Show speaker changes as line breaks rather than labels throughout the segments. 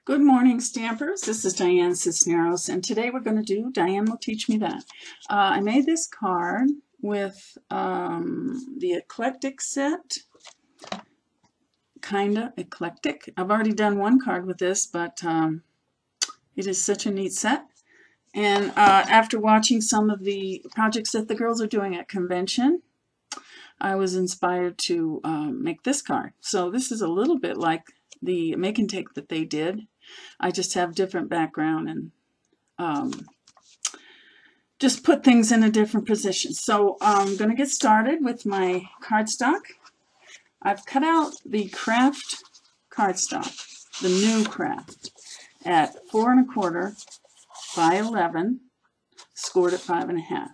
Good morning, Stampers. This is Dianne Cisneros, and today we're going to do Dianne Will Teach Me That. I made this card with the Eclectic set, kinda eclectic. I've already done one card with this, but it is such a neat set. And after watching some of the projects that the girls are doing at convention, I was inspired to make this card. So this is a little bit like the make and take that they did. I just have different background and just put things in a different position. So I'm going to get started with my cardstock. I've cut out the craft cardstock, the new craft, at 4 1/4 by 11, scored at 5 1/2.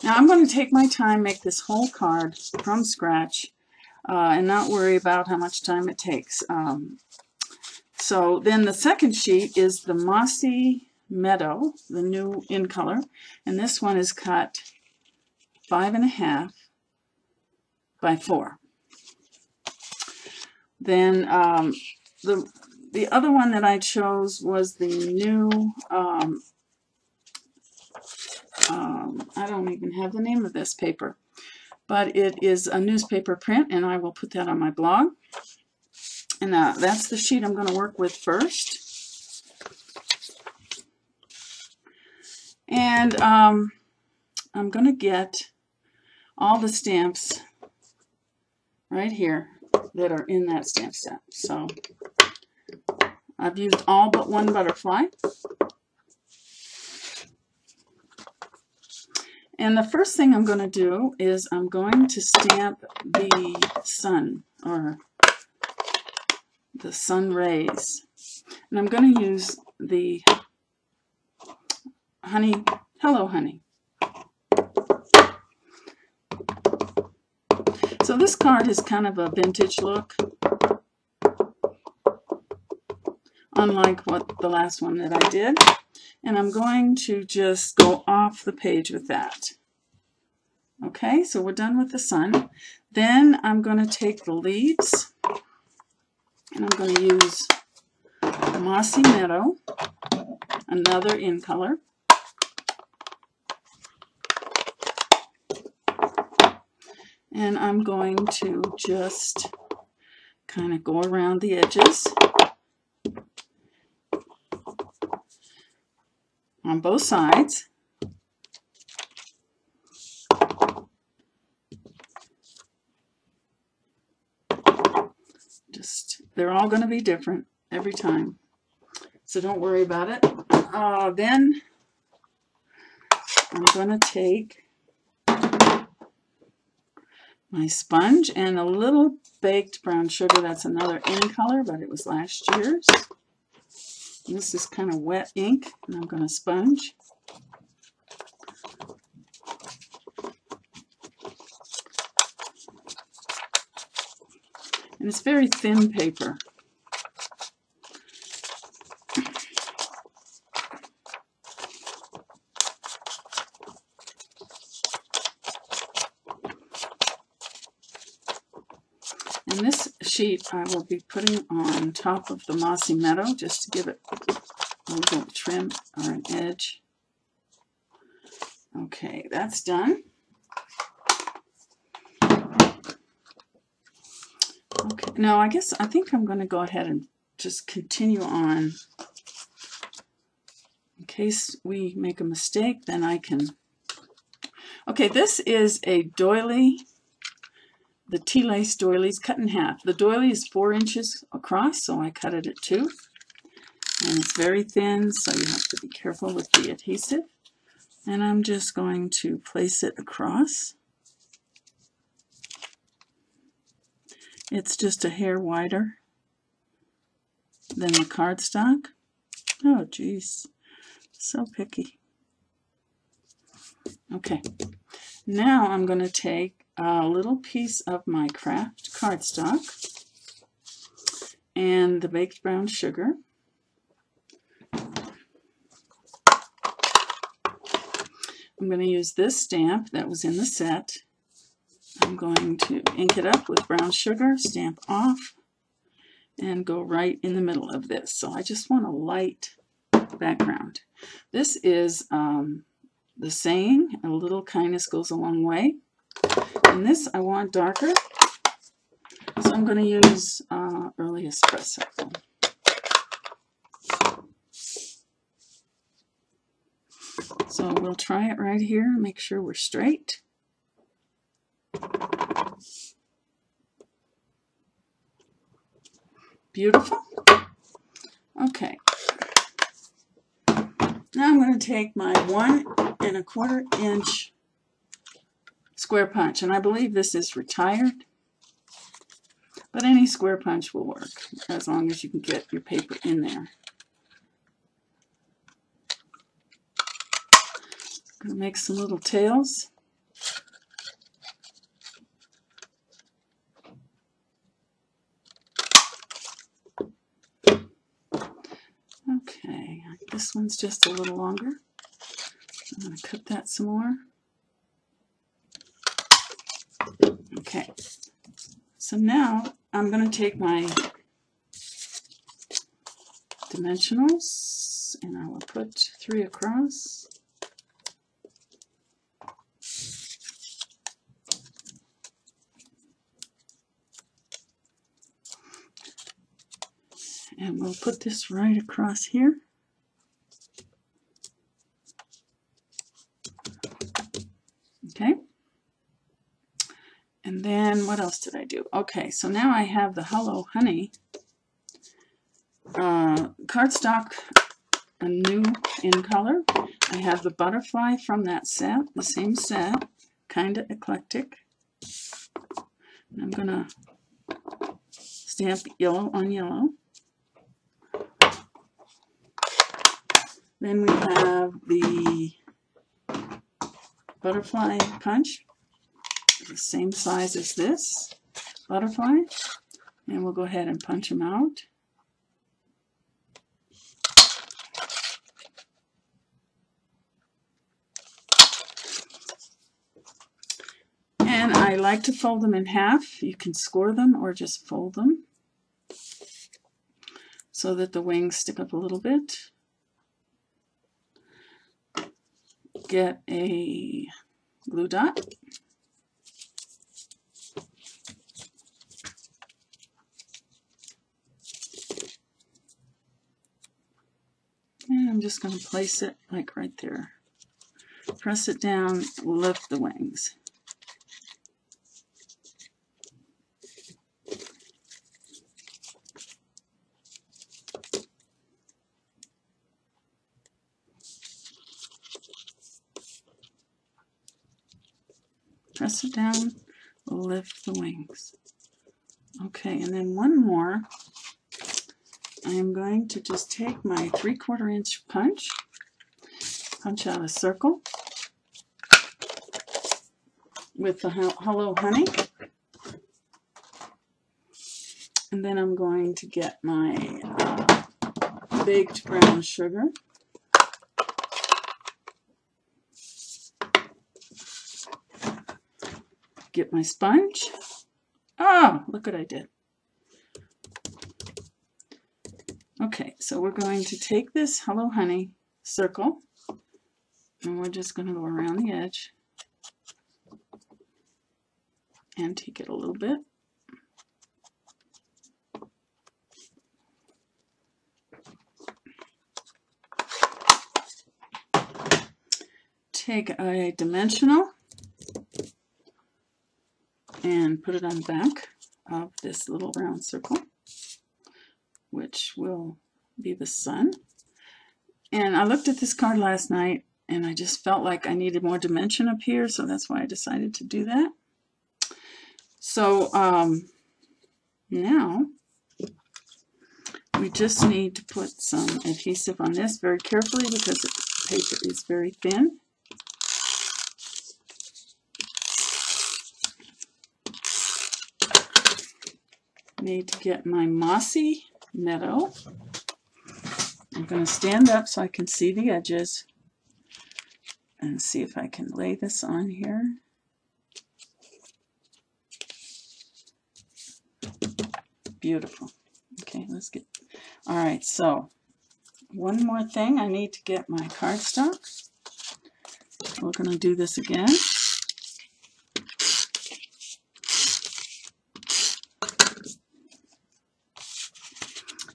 Now I'm going to take my time, make this whole card from scratch, and not worry about how much time it takes. So then the second sheet is the Mossy Meadow, the new in color, and this one is cut 5 1/2 by 4. Then the other one that I chose was the new, I don't even have the name of this paper, but it is a newspaper print, and I will put that on my blog. And that's the sheet I'm going to work with first. And I'm going to get all the stamps right here that are in that stamp set. So I've used all but one butterfly. And the first thing I'm going to do is I'm going to stamp the sun, or the sun rays. And I'm going to use the honey, Hello Honey. So this card is kind of a vintage look, unlike what the last one that I did. And I'm going to just go off the page with that. Okay, so we're done with the sun. Then I'm going to take the leaves, and I'm going to use Mossy Meadow, another in color. And I'm going to just kind of go around the edges on both sides. They're all going to be different every time, so don't worry about it. Then I'm going to take my sponge and a little baked brown sugar. That's another in color, but it was last year's. This is kind of wet ink, and I'm going to sponge. And it's very thin paper. And this sheet I will be putting on top of the Mossy Meadow just to give it a little trim or an edge. Okay, that's done. Okay, now I think I'm going to go ahead and just continue on. In case we make a mistake, then I can. Okay, this is a doily. The tea lace doilies cut in half. The doily is 4 inches across, so I cut it at 2. And it's very thin, so you have to be careful with the adhesive. And I'm just going to place it across. It's just a hair wider than the cardstock. Oh, geez. So picky. Okay. Now I'm going to take a little piece of my craft cardstock and the baked brown sugar. I'm going to use this stamp that was in the set. I'm going to ink it up with brown sugar, stamp off, and go right in the middle of this. So I just want a light background. This is the saying, a little kindness goes a long way. And this I want darker, so I'm going to use early espresso. So we'll try it right here, make sure we're straight. Beautiful. Okay. Now I'm going to take my 1 1/4 inch square punch, and I believe this is retired, but any square punch will work as long as you can get your paper in there. I'm going to make some little tails. Okay, this one's just a little longer. I'm going to cut that some more. Okay, so now I'm going to take my dimensionals and I will put 3 across. And we'll put this right across here. Okay. And then what else did I do? Okay, so now I have the Hello Honey cardstock, a new in color. I have the butterfly from that set, the same set, kind of eclectic. And I'm going to stamp yellow on yellow. Then we have the butterfly punch, the same size as this butterfly, and we'll go ahead and punch them out. And I like to fold them in half. You can score them or just fold them so that the wings stick up a little bit. Get a glue dot. And I'm just going to place it like right there. Press it down, lift the wings. Press it down, lift the wings. Okay, and then one more. I am going to just take my 3/4 inch punch out a circle with the Hello Honey. And then I'm going to get my baked brown sugar. Get my sponge. Oh, look what I did. Okay, so we're going to take this Hello Honey circle and we're just going to go around the edge and take it a little bit. Take a dimensional and put it on the back of this little round circle, which will be the sun. And I looked at this card last night and I just felt like I needed more dimension up here, so that's why I decided to do that. So now we just need to put some adhesive on this very carefully because the paper is very thin. Need to get my mossy meadow. I'm going to stand up so I can see the edges and see if I can lay this on here. Beautiful. Okay. All right, so one more thing. I need to get my cardstock. We're going to do this again.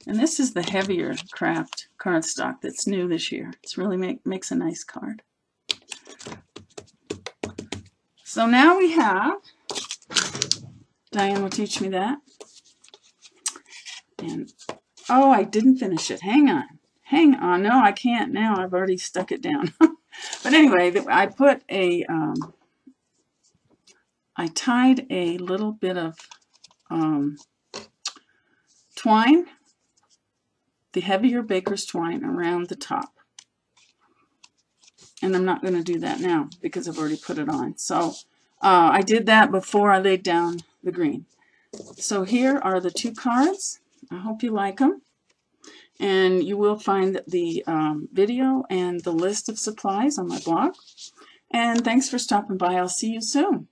And this is the heavier craft cardstock that's new this year. It's really makes a nice card. So now we have, Diane will teach me that. And, oh, I didn't finish it. Hang on. Hang on. No, I can't now. I've already stuck it down. But anyway, I put a, I tied a little bit of twine, the heavier baker's twine, around the top. And I'm not going to do that now because I've already put it on. So I did that before I laid down the green. So here are the two cards. I hope you like them. And you will find the video and the list of supplies on my blog. And thanks for stopping by. I'll see you soon.